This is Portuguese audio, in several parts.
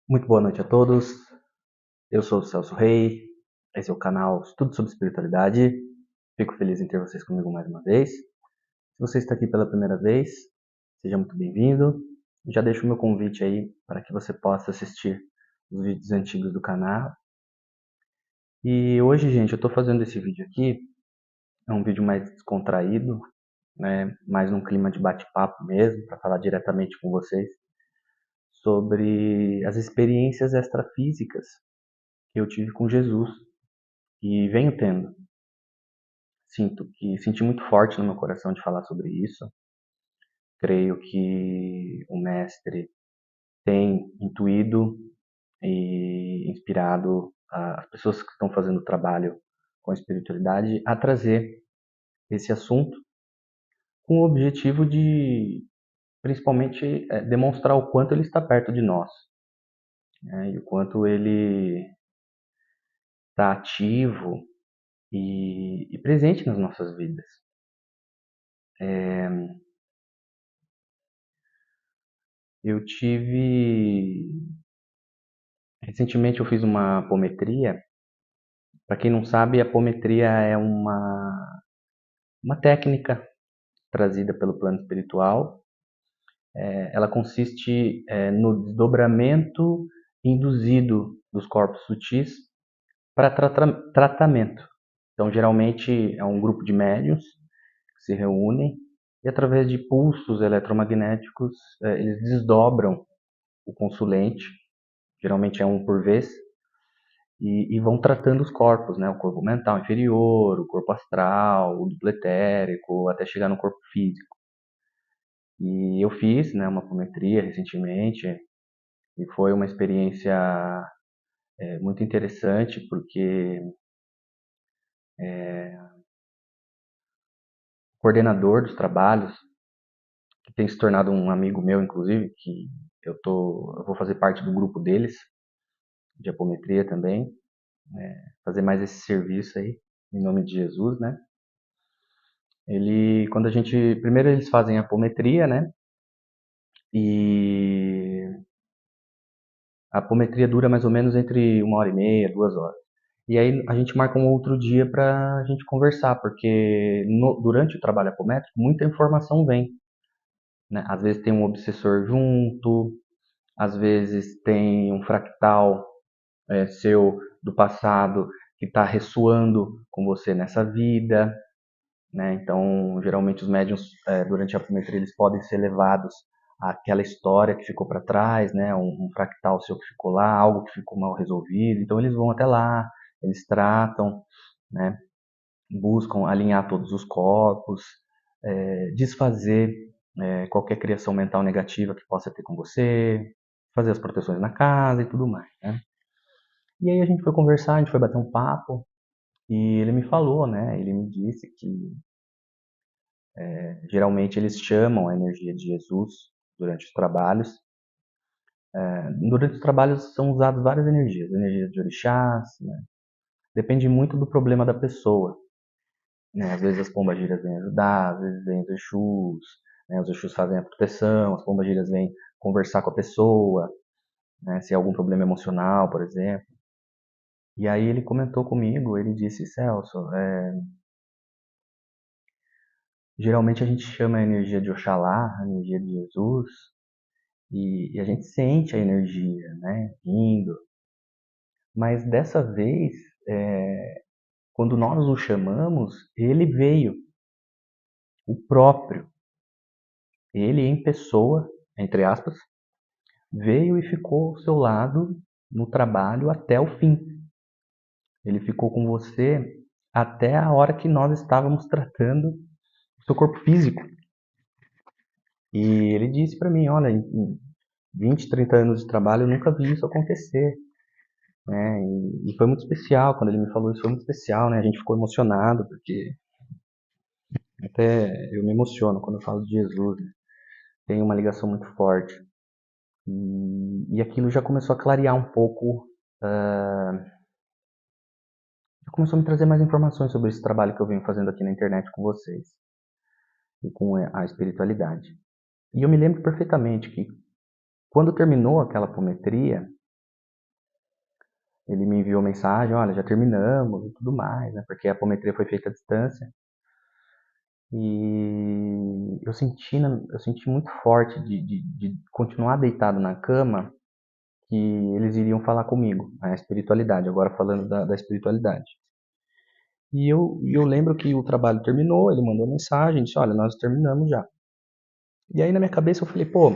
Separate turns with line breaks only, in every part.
Muito boa noite a todos. Eu sou o Celso Rei. Esse é o canal Estudo sobre Espiritualidade. Fico feliz em ter vocês comigo mais uma vez. Se você está aqui pela primeira vez, seja muito bem-vindo. Já deixo o meu convite aí para que você possa assistir os vídeos antigos do canal. E hoje, gente, eu estou fazendo esse vídeo aqui. É um vídeo mais descontraído, né? Mais num clima de bate-papo mesmo, para falar diretamente com vocês sobre as experiências extrafísicas que eu tive com Jesus e venho tendo. Senti muito forte no meu coração de falar sobre isso. Creio que o mestre tem intuído e inspirado as pessoas que estão fazendo o trabalho com a espiritualidade a trazer esse assunto com o objetivo de, principalmente, demonstrar o quanto ele está perto de nós, né, e o quanto ele está ativo e presente nas nossas vidas. Eu tive Recentemente eu fiz uma apometria. Para quem não sabe, a apometria é uma técnica trazida pelo plano espiritual. Ela consiste no desdobramento induzido dos corpos sutis para tratamento. Então, geralmente é um grupo de médiuns que se reúnem e, através de pulsos eletromagnéticos, eles desdobram o consulente, geralmente é um por vez, e vão tratando os corpos, né? O corpo mental inferior, o corpo astral, o duplo etérico, até chegar no corpo físico. E eu fiz, né, uma apometria recentemente e foi uma experiência muito interessante porque o coordenador dos trabalhos, que tem se tornado um amigo meu, inclusive, que eu vou fazer parte do grupo deles de apometria também, fazer mais esse serviço aí em nome de Jesus, né? Primeiro eles fazem a apometria, né? E a apometria dura mais ou menos entre 1h30, 2 horas. E aí a gente marca um outro dia para a gente conversar, porque durante o trabalho apométrico muita informação vem, né? Às vezes tem um obsessor junto, às vezes tem um fractal seu do passado que está ressoando com você nessa vida, né? Então, geralmente os médiuns, durante a apometria, eles podem ser levados àquela história que ficou para trás, né? Um fractal seu que ficou lá, algo que ficou mal resolvido. Então, eles vão até lá, eles tratam, né? Buscam alinhar todos os corpos, desfazer qualquer criação mental negativa que possa ter com você, fazer as proteções na casa e tudo mais, né? E aí a gente foi conversar, a gente foi bater um papo, e ele me falou, né? Ele me disse que geralmente eles chamam a energia de Jesus durante os trabalhos. Durante os trabalhos são usadas várias energias, energia de orixás, né? Depende muito do problema da pessoa, né? Às vezes as pombagiras vêm ajudar, às vezes vêm os Exus, né? Os Exus fazem a proteção, as pombagiras vêm conversar com a pessoa, né? Se há algum problema emocional, por exemplo. E aí ele comentou comigo, ele disse, Celso, geralmente a gente chama a energia de Oxalá, a energia de Jesus, e a gente sente a energia, né, vindo. Mas dessa vez, quando nós o chamamos, ele veio, o próprio. Ele em pessoa, entre aspas, veio e ficou ao seu lado no trabalho até o fim. Ele ficou com você até a hora que nós estávamos tratando o seu corpo físico. E ele disse para mim, olha, em 20, 30 anos de trabalho eu nunca vi isso acontecer, né? E foi muito especial, quando ele me falou isso foi muito especial, né? A gente ficou emocionado, porque até eu me emociono quando eu falo de Jesus, né? Tem uma ligação muito forte. E aquilo já começou a clarear um pouco, já começou a me trazer mais informações sobre esse trabalho que eu venho fazendo aqui na internet com vocês e com a espiritualidade. E eu me lembro perfeitamente que quando terminou aquela apometria, Ele me enviou mensagem, olha, já terminamos e tudo mais, né? Porque a apometria foi feita à distância. E eu senti muito forte de continuar deitado na cama que eles iriam falar comigo, a espiritualidade, agora falando da espiritualidade. E eu lembro que o trabalho terminou, ele mandou mensagem, disse, olha, nós terminamos já. E aí na minha cabeça eu falei, pô,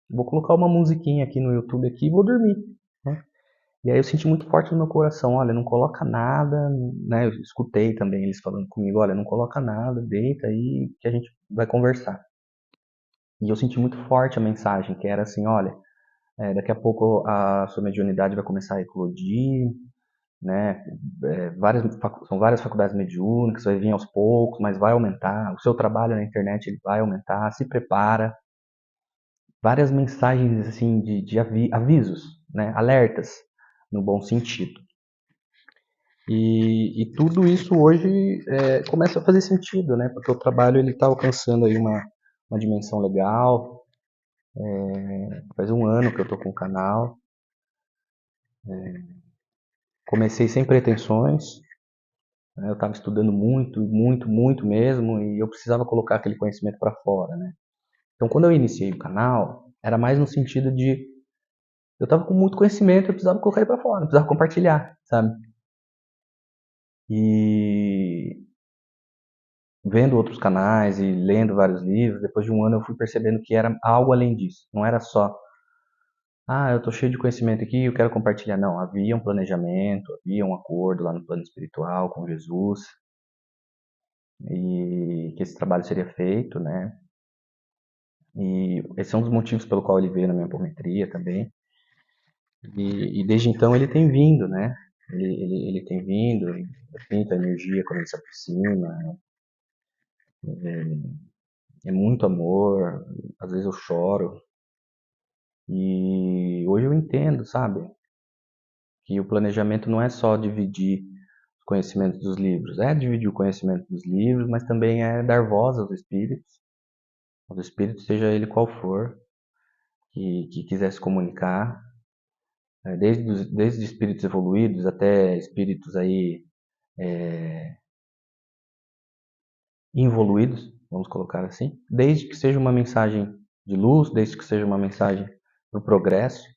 vou colocar uma musiquinha aqui no YouTube aqui e vou dormir, né? E aí eu senti muito forte no meu coração, olha, não coloca nada, né? Eu escutei também eles falando comigo, olha, não coloca nada, deita aí que a gente vai conversar. E eu senti muito forte a mensagem, que era assim, olha, daqui a pouco a sua mediunidade vai começar a eclodir, né? São várias faculdades mediúnicas, vai vir aos poucos, mas vai aumentar. O seu trabalho na internet ele vai aumentar, se prepara. Várias mensagens assim de avisos, né? Alertas, no bom sentido. E tudo isso hoje começa a fazer sentido, né? Porque o trabalho ele está alcançando aí uma dimensão legal. Faz um ano que eu estou com o canal. Comecei sem pretensões, né? Eu estava estudando muito, muito, muito mesmo, e eu precisava colocar aquele conhecimento para fora, né? Então, quando eu iniciei o canal, era mais no sentido de eu estava com muito conhecimento, eu precisava colocar ele para fora, eu precisava compartilhar, sabe? E vendo outros canais e lendo vários livros, depois de um ano eu fui percebendo que era algo além disso. Não era só, eu tô cheio de conhecimento aqui, eu quero compartilhar. Não, havia um planejamento, havia um acordo lá no plano espiritual com Jesus e que esse trabalho seria feito, né? E esse é um dos motivos pelo qual ele veio na minha apometria também. E desde então ele tem vindo, né? Ele tem vindo, eu sinto a energia quando ele se aproxima, é muito amor, às vezes eu choro. E hoje eu entendo, sabe? Que o planejamento não é só dividir os conhecimentos dos livros, é dividir o conhecimento dos livros, mas também é dar voz aos espíritos, seja ele qual for, que quiser se comunicar, desde espíritos evoluídos até espíritos aí involuídos, vamos colocar assim, desde que seja uma mensagem de luz, desde que seja uma mensagem do progresso.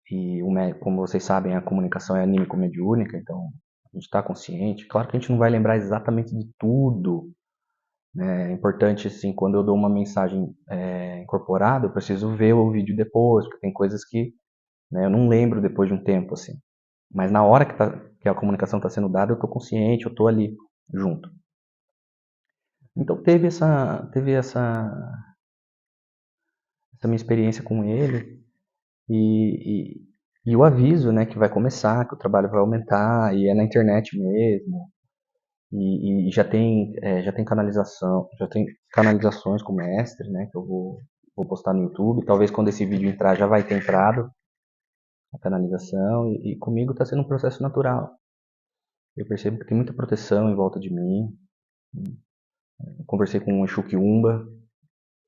E como vocês sabem, a comunicação é anímico-mediúnica, então a gente está consciente. Claro que a gente não vai lembrar exatamente de tudo, né? É importante, assim, quando eu dou uma mensagem incorporada, eu preciso ver o vídeo depois, porque tem coisas que, né, eu não lembro depois de um tempo, assim. Mas na hora que a comunicação está sendo dada, eu estou consciente, eu estou ali junto. Então essa minha experiência com ele e, e o aviso, né, que vai começar, que o trabalho vai aumentar e é na internet mesmo. E já tem canalização, já tem canalizações com mestre, né, que eu vou postar no YouTube. Talvez quando esse vídeo entrar já vai ter entrado a canalização e comigo está sendo um processo natural. Eu percebo que tem muita proteção em volta de mim. Eu conversei com um Exu Quiumba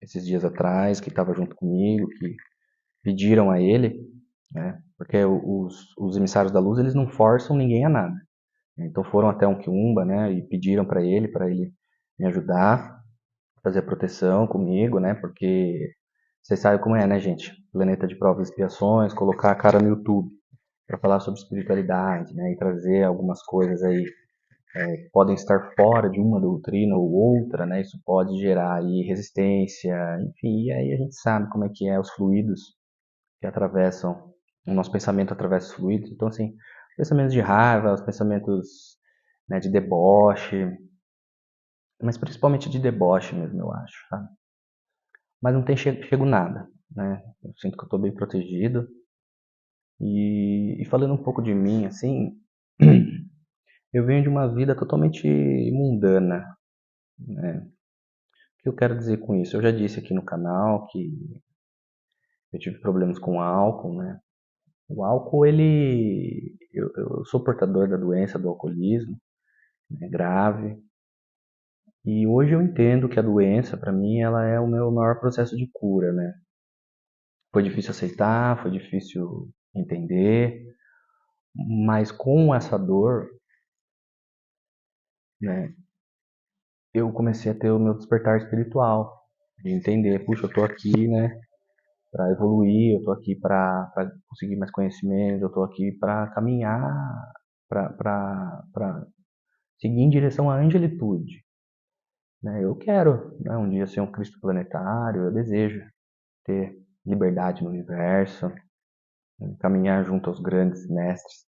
esses dias atrás, que estava junto comigo, que pediram a ele, né, porque os emissários da luz eles não forçam ninguém a nada. Então foram até um Quiumba, né, e pediram para ele me ajudar, fazer a proteção comigo, né, porque vocês sabem como é, né, gente? Planeta de provas e expiações, colocar a cara no YouTube para falar sobre espiritualidade, né, e trazer algumas coisas aí que podem estar fora de uma doutrina ou outra, né, isso pode gerar aí resistência, enfim, e aí a gente sabe como é que é os fluidos que atravessam, o nosso pensamento atravessa os fluidos, então assim, pensamentos de raiva, os pensamentos, né, de deboche, mas principalmente de deboche mesmo, eu acho, tá? Mas não tem chego nada, né? Eu sinto que eu estou bem protegido. E falando um pouco de mim, assim, eu venho de uma vida totalmente mundana, né? O que eu quero dizer com isso? Eu já disse aqui no canal que eu tive problemas com álcool, né? O álcool, eu sou portador da doença do alcoolismo, né, grave. E hoje eu entendo que a doença, para mim, ela é o meu maior processo de cura, né? Foi difícil aceitar, foi difícil entender, mas com essa dor, né, eu comecei a ter o meu despertar espiritual, de entender, puxa, eu tô aqui, né, para evoluir, eu tô aqui para conseguir mais conhecimento, eu tô aqui para caminhar, para seguir em direção à angelitude, né? Eu quero, né, um dia ser um Cristo planetário, eu desejo ter liberdade no universo, né, caminhar junto aos grandes mestres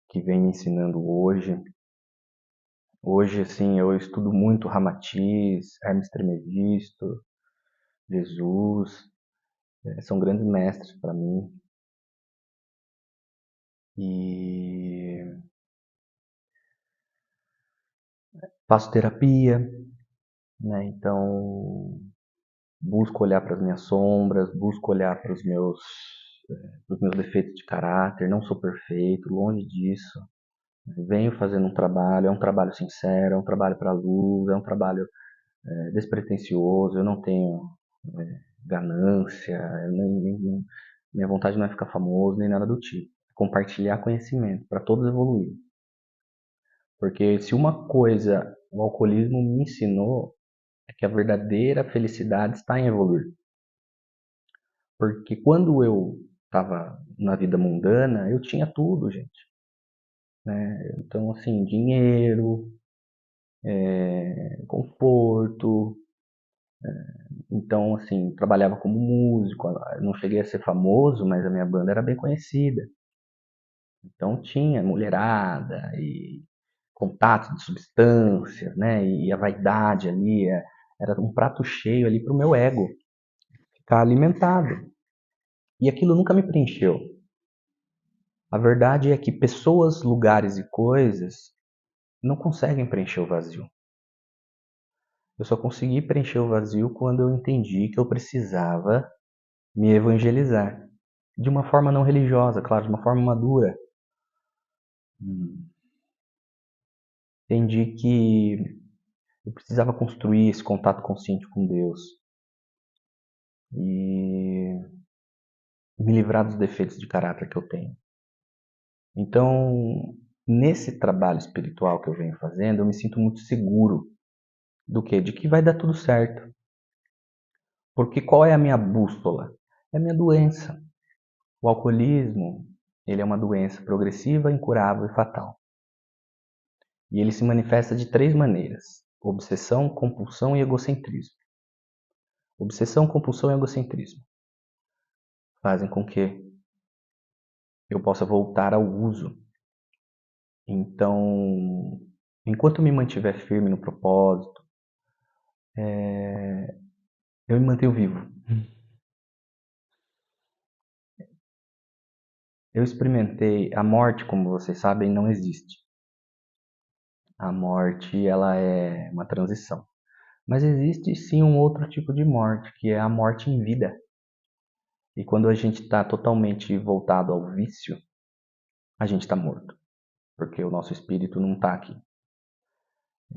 que vêm me ensinando hoje. Hoje, assim, eu estudo muito Ramatiz, Hermes Trismegisto, Jesus, são grandes mestres para mim. E faço terapia, né? Então busco olhar para as minhas sombras, busco olhar para os meus defeitos de caráter. Não sou perfeito, longe disso. Venho fazendo um trabalho, é um trabalho sincero, é um trabalho para a luz, é um trabalho despretensioso. Eu não tenho ganância, minha vontade não é ficar famoso nem nada do tipo. Compartilhar conhecimento para todos evoluírem. Porque se uma coisa o alcoolismo me ensinou é que a verdadeira felicidade está em evoluir. Porque quando eu estava na vida mundana, eu tinha tudo, gente. Né? Então, assim, dinheiro, conforto. Então, assim, trabalhava como músico. Eu não cheguei a ser famoso, mas a minha banda era bem conhecida. Então tinha mulherada e contato de substâncias, né? E a vaidade ali era um prato cheio ali para o meu ego ficar alimentado. E aquilo nunca me preencheu. A verdade é que pessoas, lugares e coisas não conseguem preencher o vazio. Eu só consegui preencher o vazio quando eu entendi que eu precisava me evangelizar. De uma forma não religiosa, claro, de uma forma madura. Entendi que eu precisava construir esse contato consciente com Deus e me livrar dos defeitos de caráter que eu tenho. Então, nesse trabalho espiritual que eu venho fazendo, eu me sinto muito seguro do quê? De que vai dar tudo certo. Porque qual é a minha bússola? É a minha doença. O alcoolismo, ele é uma doença progressiva, incurável e fatal. E ele se manifesta de três maneiras: obsessão, compulsão e egocentrismo. Obsessão, compulsão e egocentrismo fazem com que eu possa voltar ao uso. Então, enquanto eu me mantiver firme no propósito, eu me mantenho vivo. Eu experimentei a morte, como vocês sabem, não existe. A morte, ela é uma transição. Mas existe sim um outro tipo de morte, que é a morte em vida. E quando a gente está totalmente voltado ao vício, a gente está morto, porque o nosso espírito não está aqui.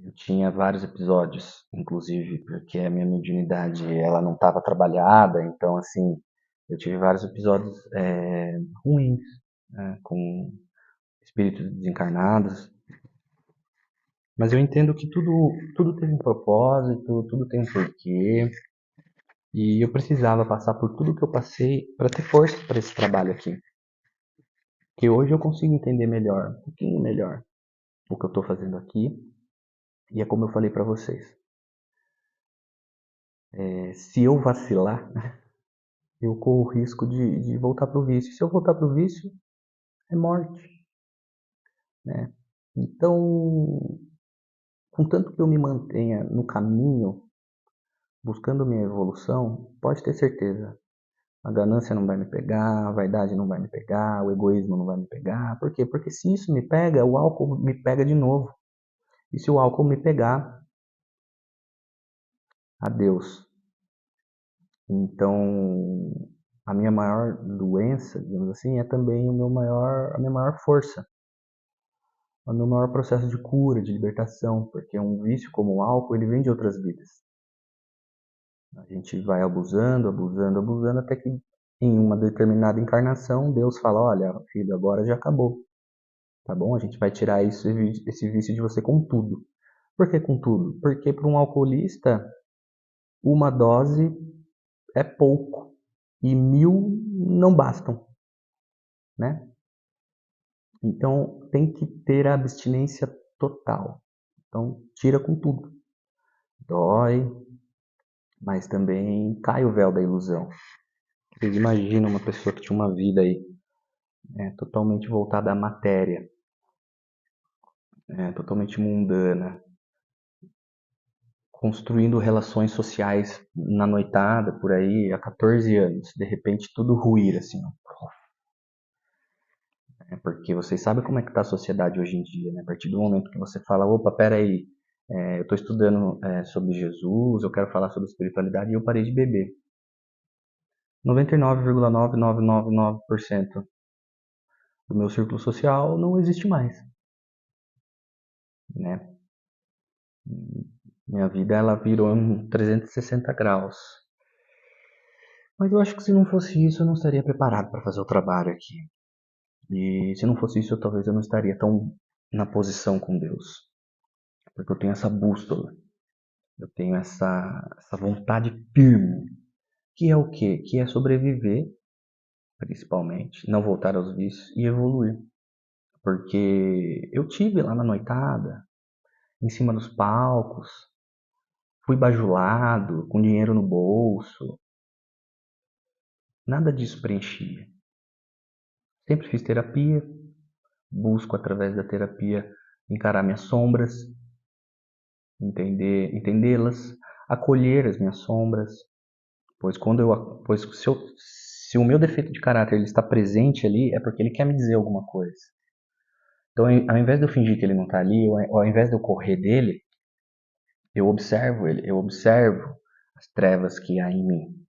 Eu tinha vários episódios, inclusive porque a minha mediunidade ela não estava trabalhada, então assim eu tive vários episódios ruins, né, com espíritos desencarnados. Mas eu entendo que tudo tem um propósito, tudo tem um porquê. E eu precisava passar por tudo que eu passei para ter força para esse trabalho aqui. Que hoje eu consigo entender melhor, um pouquinho melhor, o que eu estou fazendo aqui. E é como eu falei para vocês. Se eu vacilar, eu corro o risco de voltar para o vício. Se eu voltar para o vício, é morte. Né? Então, contanto que eu me mantenha no caminho, buscando minha evolução, pode ter certeza. A ganância não vai me pegar, a vaidade não vai me pegar, o egoísmo não vai me pegar. Por quê? Porque se isso me pega, o álcool me pega de novo. E se o álcool me pegar, adeus. Então, a minha maior doença, digamos assim, é também a minha maior força. É o meu maior processo de cura, de libertação, porque um vício como o álcool, ele vem de outras vidas. A gente vai abusando, abusando, abusando, até que em uma determinada encarnação, Deus fala, olha, filho, agora já acabou, tá bom? A gente vai tirar esse vício de você com tudo. Por que com tudo? Porque para um alcoolista, uma dose é pouco e 1000 não bastam, né? Então tem que ter a abstinência total. Então tira com tudo. Dói, mas também cai o véu da ilusão. Vocês imaginam uma pessoa que tinha uma vida aí totalmente voltada à matéria, totalmente mundana, construindo relações sociais na noitada, por aí, há 14 anos. De repente tudo ruir, assim, ó. Porque vocês sabem como é que está a sociedade hoje em dia, né? A partir do momento que você fala, opa, peraí, eu estou estudando sobre Jesus, eu quero falar sobre espiritualidade e eu parei de beber. 99,9999% do meu círculo social não existe mais, né? Minha vida ela virou em 360 graus. Mas eu acho que se não fosse isso, eu não estaria preparado para fazer o trabalho aqui. E se não fosse isso, talvez eu não estaria tão na posição com Deus. Porque eu tenho essa bússola, eu tenho essa vontade firme. Que é o quê? Que é sobreviver, principalmente, não voltar aos vícios e evoluir. Porque eu tive lá na noitada, em cima dos palcos, fui bajulado, com dinheiro no bolso. Nada disso preenchia. Sempre fiz terapia, busco através da terapia encarar minhas sombras, entendê-las, acolher as minhas sombras, pois se o meu defeito de caráter ele está presente ali, é porque ele quer me dizer alguma coisa. Então, ao invés de eu fingir que ele não está ali, ou ao invés de eu correr dele, eu observo ele, eu observo as trevas que há em mim.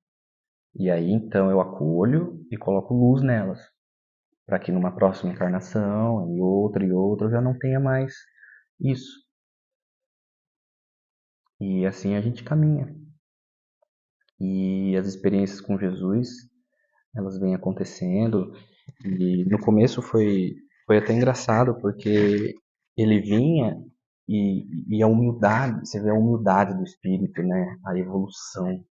E aí, então, eu acolho e coloco luz nelas, para que numa próxima encarnação, e outra, eu já não tenha mais isso. E assim a gente caminha. E as experiências com Jesus, elas vêm acontecendo. E no começo foi até engraçado, porque ele vinha e a humildade, você vê a humildade do espírito, né? A evolução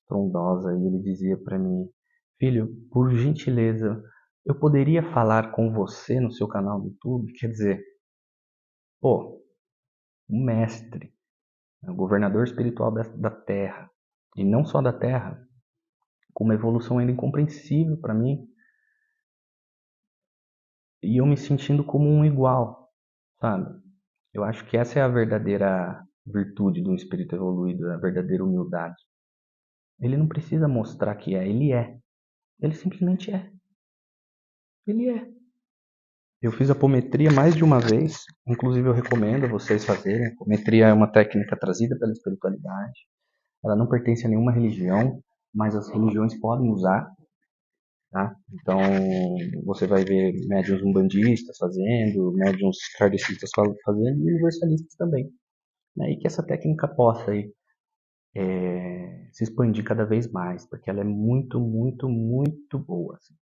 estrondosa. E ele dizia para mim, filho, por gentileza, eu poderia falar com você no seu canal do YouTube? Quer dizer, pô, um mestre, o governador espiritual da Terra, e não só da Terra, com uma evolução ainda incompreensível para mim, e eu me sentindo como um igual, sabe? Eu acho que essa é a verdadeira virtude de um espírito evoluído, a verdadeira humildade. Ele não precisa mostrar que é, ele é. Ele simplesmente é. Ele é. Eu fiz apometria mais de uma vez, inclusive eu recomendo a vocês fazerem. A apometria é uma técnica trazida pela espiritualidade. Ela não pertence a nenhuma religião, mas as religiões podem usar. Tá? Então, você vai ver médiuns umbandistas fazendo, médiuns kardecistas fazendo e universalistas também. Né? E que essa técnica possa aí, se expandir cada vez mais, porque ela é muito, muito, muito boa. Assim.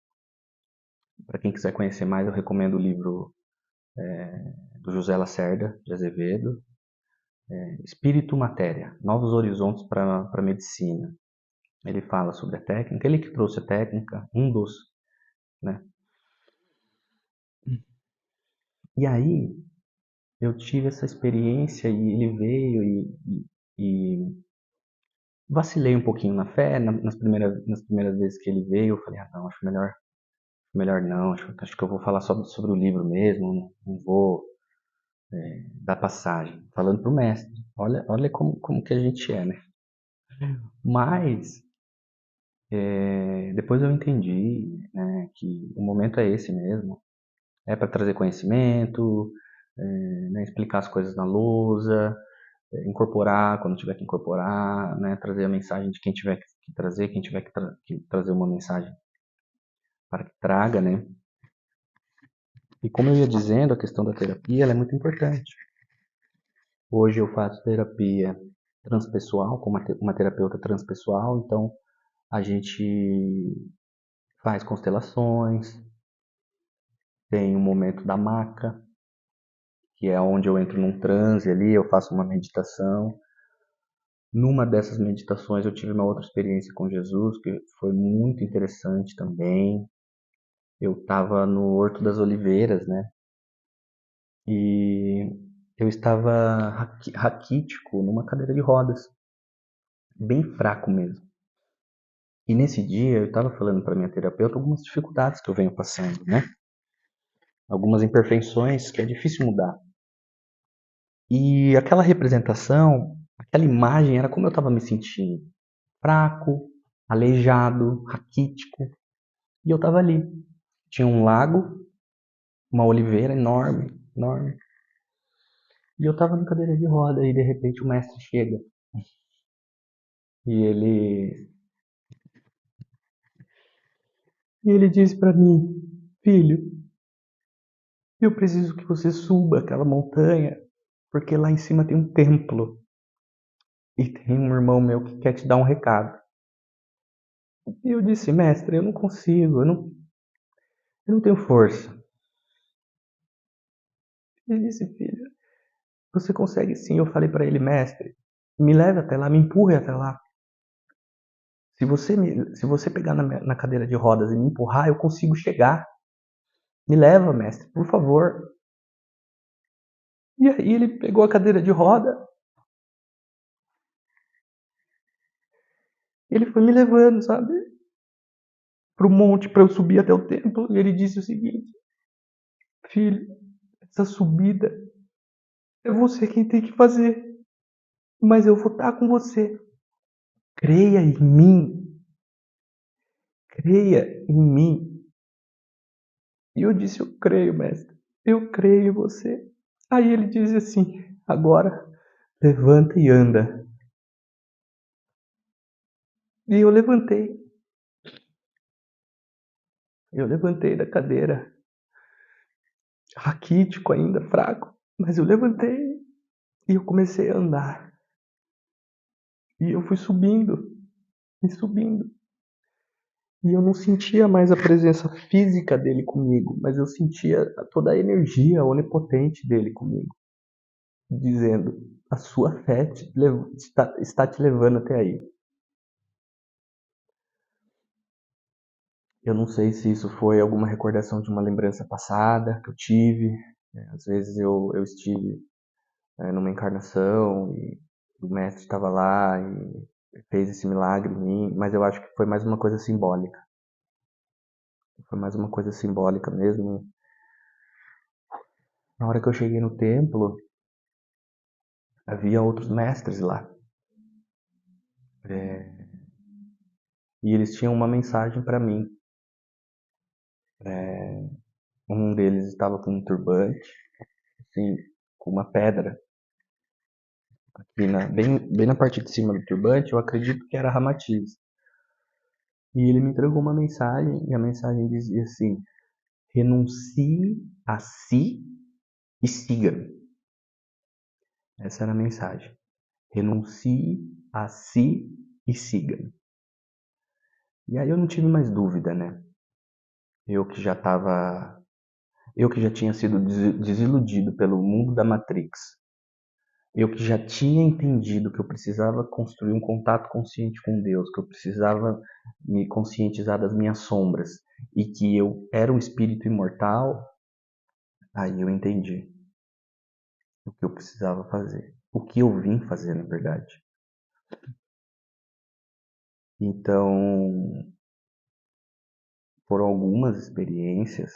Para quem quiser conhecer mais, eu recomendo o livro do José Lacerda de Azevedo, Espírito Matéria, Novos Horizontes para a Medicina. Ele fala sobre a técnica, ele que trouxe a técnica, um dos, né? E aí, eu tive essa experiência e ele veio e vacilei um pouquinho na fé. Nas primeiras vezes que ele veio, eu falei, ah, não, acho melhor não, acho que eu vou falar só sobre o livro mesmo, não vou dar passagem. Falando pro mestre, olha como que a gente é, né? Mas, depois eu entendi, né, que o momento é esse mesmo, é para trazer conhecimento, né, explicar as coisas na lousa, incorporar quando tiver que incorporar, né, trazer a mensagem de quem tiver que trazer, quem tiver que trazer uma mensagem para que traga, né? E como eu ia dizendo, a questão da terapia ela é muito importante. Hoje eu faço terapia transpessoal, com uma terapeuta transpessoal, então a gente faz constelações, tem o momento da maca, que é onde eu entro num transe ali, eu faço uma meditação. Numa dessas meditações eu tive uma outra experiência com Jesus, que foi muito interessante também. Eu estava no Horto das Oliveiras, né? E eu estava raquítico numa cadeira de rodas, bem fraco mesmo. E nesse dia eu estava falando para minha terapeuta algumas dificuldades que eu venho passando, né? Algumas imperfeições que é difícil mudar. E aquela representação, aquela imagem era como eu estava me sentindo. Fraco, aleijado, raquítico. E eu estava ali. Tinha um lago, uma oliveira enorme, enorme. E eu estava na cadeira de roda e de repente o mestre chega. E ele disse para mim: "Filho, eu preciso que você suba aquela montanha, porque lá em cima tem um templo e tem um irmão meu que quer te dar um recado." E eu disse: "Mestre, eu não consigo, eu não tenho força." Ele disse: "Filho, você consegue sim." Eu falei para ele: "Mestre, me leve até lá, me empurre até lá. Se você pegar na cadeira de rodas e me empurrar, eu consigo chegar. Me leva, mestre, por favor." E aí ele pegou a cadeira de roda, ele foi me levando, sabe, pro monte para eu subir até o templo. E ele disse o seguinte: "Filho, essa subida é você quem tem que fazer, mas eu vou estar com você. Creia em mim, creia em mim." E eu disse: "Eu creio, mestre, eu creio em você." Aí ele disse assim: "Agora levanta e anda." E eu levantei da cadeira, raquítico ainda, fraco, mas eu levantei e eu comecei a andar. E eu fui subindo e subindo. E eu não sentia mais a presença física dele comigo, mas eu sentia toda a energia onipotente dele comigo, dizendo: "A sua fé está te levando até aí." Eu não sei se isso foi alguma recordação de uma lembrança passada que eu tive. Às vezes eu estive numa encarnação e o mestre estava lá e fez esse milagre em mim, mas eu acho que foi mais uma coisa simbólica. Foi mais uma coisa simbólica mesmo. Na hora que eu cheguei no templo, havia outros mestres lá. E eles tinham uma mensagem para mim. Um deles estava com um turbante, assim, com uma pedra aqui bem na parte de cima do turbante. Eu acredito que era Ramatiz. E ele me entregou uma mensagem, e a mensagem dizia assim: "Renuncie a si e siga." Essa era a mensagem. Renuncie a si e siga. E aí eu não tive mais dúvida, né? Eu que já estava, eu que já tinha sido desiludido pelo mundo da Matrix. Eu que já tinha entendido que eu precisava construir um contato consciente com Deus, que eu precisava me conscientizar das minhas sombras e que eu era um espírito imortal. Aí eu entendi o que eu precisava fazer, o que eu vim fazer, na verdade. Então, foram algumas experiências.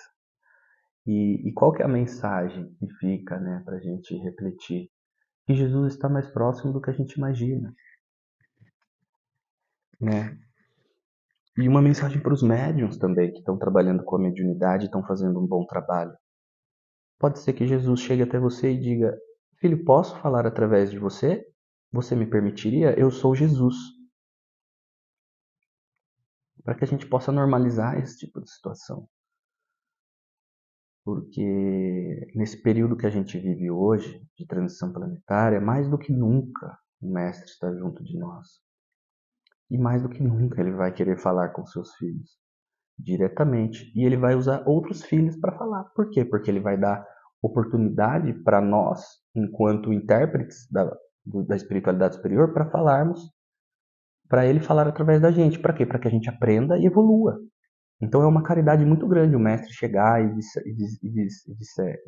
E qual que é a mensagem que fica, né, para a gente refletir? Que Jesus está mais próximo do que a gente imagina, né? E uma mensagem para os médiuns também, que estão trabalhando com a mediunidade e estão fazendo um bom trabalho. Pode ser que Jesus chegue até você e diga: "Filho, posso falar através de você? Você me permitiria? Eu sou Jesus." Para que a gente possa normalizar esse tipo de situação. Porque nesse período que a gente vive hoje, de transição planetária, mais do que nunca o Mestre está junto de nós. E mais do que nunca ele vai querer falar com seus filhos. diretamente. E ele vai usar outros filhos para falar. Por quê? Porque ele vai dar oportunidade para nós, enquanto intérpretes da espiritualidade superior, para falarmos, para ele falar através da gente. Para quê? Para que a gente aprenda e evolua. Então é uma caridade muito grande o mestre chegar e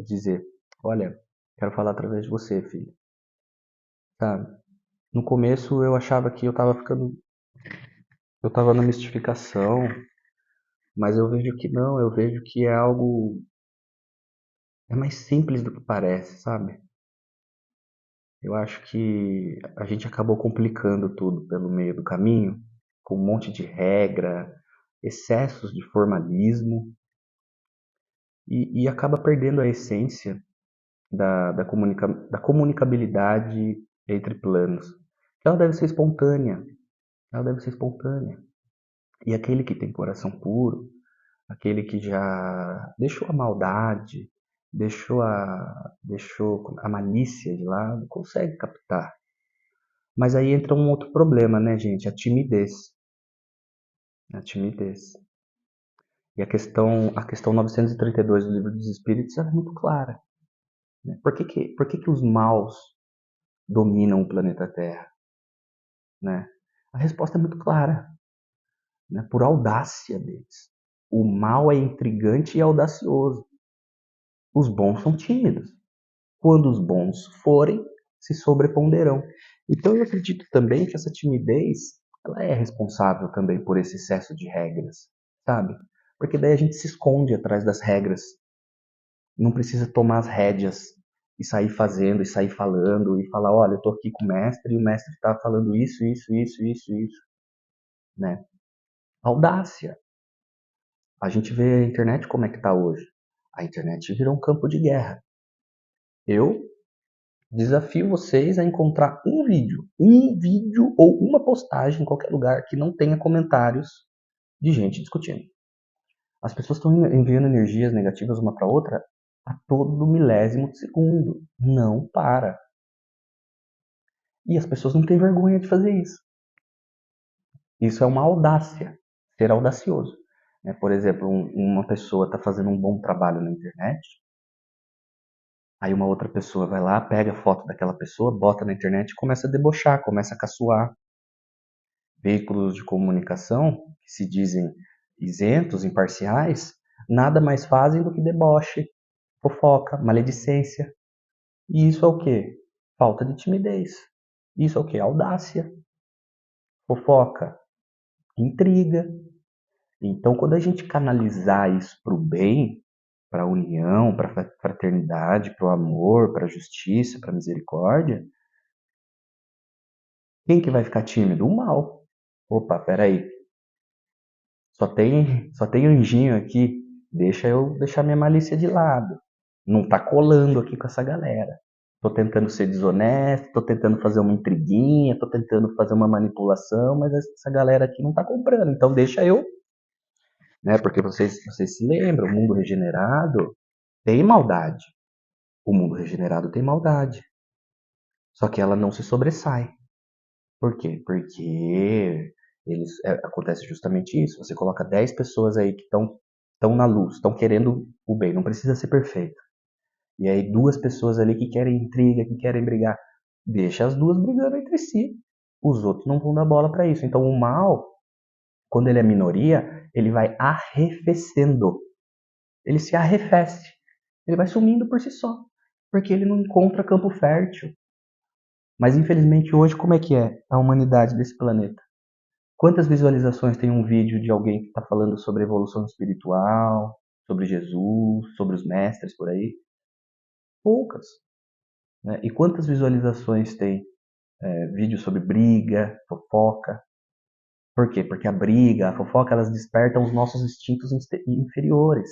dizer: olha, quero falar através de você, filho. Sabe? No começo eu achava que eu estava na mistificação, mas eu vejo que não, eu vejo que é algo, é mais simples do que parece, sabe? Eu acho que a gente acabou complicando tudo pelo meio do caminho, com um monte de regra, excessos de formalismo, e acaba perdendo a essência da comunicabilidade entre planos. Ela deve ser espontânea, ela deve ser espontânea. E aquele que tem coração puro, aquele que já deixou a maldade, deixou a malícia de lado, consegue captar. Mas aí entra um outro problema, né, gente? A timidez. A timidez. E a questão 932 do Livro dos Espíritos é muito clara. Né? Por que que os maus dominam o planeta Terra? Né? A resposta é muito clara. Né? Por audácia deles. O mal é intrigante e audacioso. Os bons são tímidos. Quando os bons forem, se sobreponderão. Então eu acredito também que essa timidez, ela é responsável também por esse excesso de regras, sabe? Porque daí a gente se esconde atrás das regras. Não precisa tomar as rédeas e sair fazendo, e sair falando, e falar, olha, eu tô aqui com o mestre, e o mestre está falando isso, né? Audácia. A gente vê a internet como é que tá hoje. A internet virou um campo de guerra. Eu desafio vocês a encontrar um vídeo ou uma postagem em qualquer lugar que não tenha comentários de gente discutindo. As pessoas estão enviando energias negativas uma para outra a todo milésimo de segundo. Não para. E as pessoas não têm vergonha de fazer isso. Isso é uma audácia, ser audacioso. Por exemplo, uma pessoa está fazendo um bom trabalho na internet, aí uma outra pessoa vai lá, pega a foto daquela pessoa, bota na internet e começa a debochar, começa a caçoar. Veículos de comunicação, que se dizem isentos, imparciais, nada mais fazem do que deboche, fofoca, maledicência. E isso é o quê? Falta de timidez. Isso é o quê? Audácia, fofoca, intriga. Então, quando a gente canalizar isso para o bem, para a união, para a fraternidade, para o amor, para a justiça, para a misericórdia, quem que vai ficar tímido? O mal. Opa, peraí. Só tem anjinho aqui. Deixa eu deixar minha malícia de lado. Não tá colando aqui com essa galera. Tô tentando ser desonesto, tô tentando fazer uma intriguinha, tô tentando fazer uma manipulação, mas essa galera aqui não tá comprando. Então deixa eu, né? Porque vocês se lembram, o mundo regenerado tem maldade. O mundo regenerado tem maldade. Só que ela não se sobressai. Por quê? Porque acontece justamente isso. Você coloca 10 pessoas aí que estão na luz, estão querendo o bem, não precisa ser perfeito. E aí duas pessoas ali que querem intriga, que querem brigar. Deixa as duas brigando entre si. Os outros não vão dar bola para isso. Então o mal, quando ele é minoria, ele vai arrefecendo. Ele se arrefece. Ele vai sumindo por si só. Porque ele não encontra campo fértil. Mas infelizmente hoje, como é que é a humanidade desse planeta? Quantas visualizações tem um vídeo de alguém que está falando sobre evolução espiritual, sobre Jesus, sobre os mestres por aí? Poucas. Né? E quantas visualizações tem vídeo sobre briga, fofoca? Por quê? Porque a briga, a fofoca, elas despertam os nossos instintos inferiores.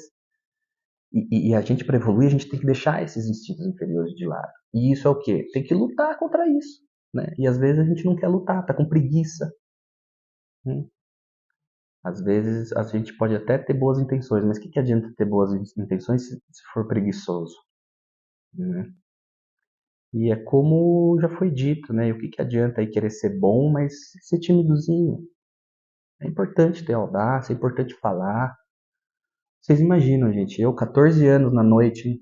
E a gente, para evoluir, a gente tem que deixar esses instintos inferiores de lado. E isso é o quê? Tem que lutar contra isso. Né? E às vezes a gente não quer lutar, tá com preguiça. Né? Às vezes a gente pode até ter boas intenções, mas o que adianta ter boas intenções se for preguiçoso? Né? E é como já foi dito, né? E o que adianta aí querer ser bom, mas ser timidozinho? É importante ter audácia, é importante falar, Vocês imaginam, gente, eu 14 anos na noite,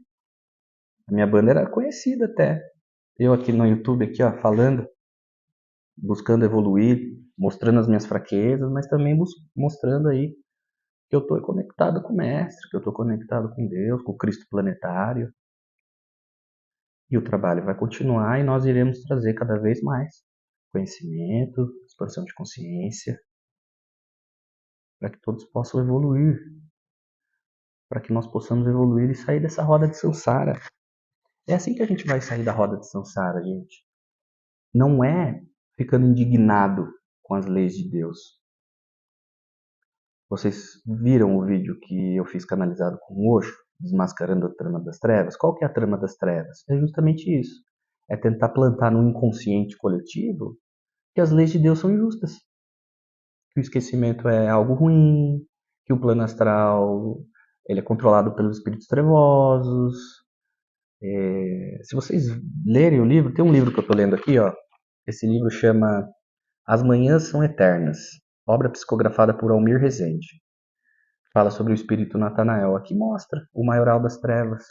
a minha banda era conhecida até. Eu aqui no YouTube, aqui, ó, falando, buscando evoluir, mostrando as minhas fraquezas, mas também mostrando aí que eu estou conectado com o Mestre, que eu estou conectado com Deus, com o Cristo planetário. E o trabalho vai continuar e nós iremos trazer cada vez mais conhecimento, expansão de consciência, para que todos possam evoluir, para que nós possamos evoluir e sair dessa roda de samsara. É assim que a gente vai sair da roda de samsara, gente. Não é ficando indignado com as leis de Deus. Vocês viram o vídeo que eu fiz canalizado com o Osho, desmascarando a trama das trevas? Qual que é a trama das trevas? É justamente isso. É tentar plantar no inconsciente coletivo que as leis de Deus são injustas. Que o esquecimento é algo ruim, que o plano astral ele é controlado pelos espíritos trevosos. Se vocês lerem o livro, tem um livro que eu estou lendo aqui, ó. Esse livro chama As Manhãs São Eternas, obra psicografada por Almir Rezende. Fala sobre o espírito Natanael. Aqui mostra o maioral das trevas,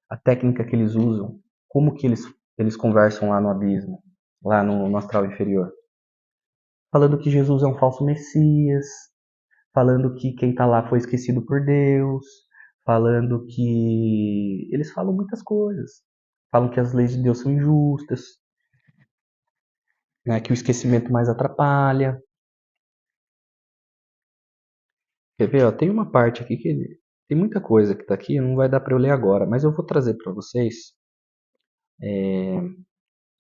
a técnica que eles usam, como que eles conversam lá no abismo, lá no astral inferior. Falando que Jesus é um falso Messias, falando que quem está lá foi esquecido por Deus, falando que... Eles falam muitas coisas. Falam que as leis de Deus são injustas, né, que o esquecimento mais atrapalha. Quer ver? Ó, tem uma parte aqui que... Tem muita coisa que está aqui, não vai dar para eu ler agora, mas eu vou trazer para vocês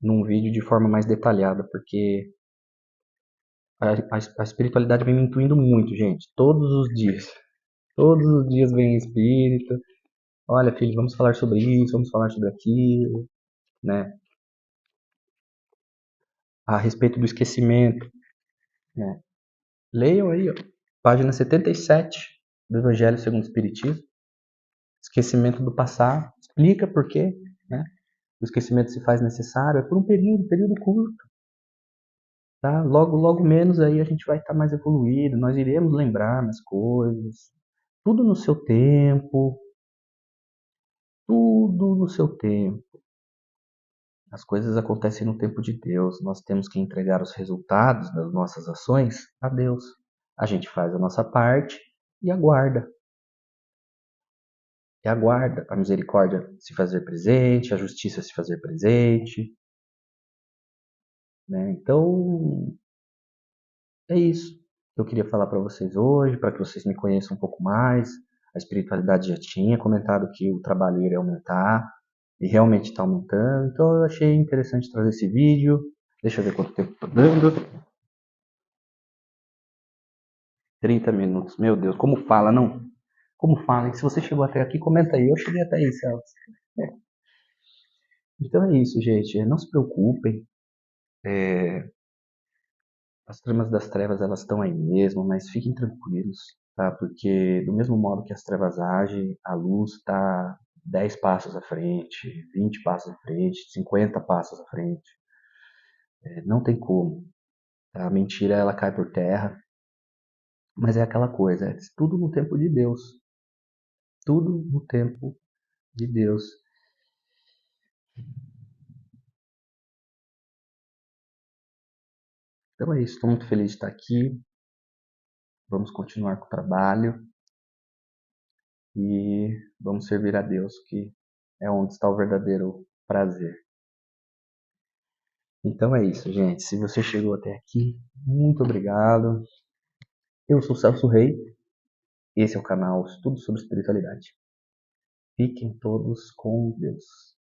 num vídeo de forma mais detalhada, porque a espiritualidade vem me intuindo muito, gente, todos os dias. Todos os dias vem um espírito. Olha, filho, vamos falar sobre isso, vamos falar sobre aquilo, né? A respeito do esquecimento, né? Leiam aí, ó, página 77 do Evangelho segundo o Espiritismo. Esquecimento do passado. Explica por quê, né? O esquecimento se faz necessário. É por um período curto. Tá? Logo, logo menos aí a gente vai estar mais evoluído. Nós iremos lembrar mais coisas. Tudo no seu tempo. Tudo no seu tempo. As coisas acontecem no tempo de Deus. Nós temos que entregar os resultados das nossas ações a Deus. A gente faz a nossa parte e aguarda. E aguarda a misericórdia se fazer presente, a justiça se fazer presente. Né? Então, é isso que eu queria falar para vocês hoje, para que vocês me conheçam um pouco mais. A espiritualidade já tinha comentado que o trabalho iria aumentar, e realmente está aumentando. Então, eu achei interessante trazer esse vídeo. Deixa eu ver quanto tempo está dando. 30 minutos. Meu Deus, como fala, não? Como fala? E se você chegou até aqui, comenta aí. Eu cheguei até aí, Celso. Então é isso, gente. Não se preocupem. As tramas das trevas, elas estão aí mesmo, mas fiquem tranquilos, tá? Porque do mesmo modo que as trevas agem, a luz está 10 passos à frente, 20 passos à frente, 50 passos à frente. Não tem como. A mentira, ela cai por terra. Mas é aquela coisa, é tudo no tempo de Deus. Tudo no tempo de Deus. Então é isso, estou muito feliz de estar aqui. Vamos continuar com o trabalho e vamos servir a Deus, que é onde está o verdadeiro prazer. Então é isso, gente. Se você chegou até aqui, muito obrigado. Eu sou Celso Rei. Esse é o canal Estudo sobre Espiritualidade. Fiquem todos com Deus.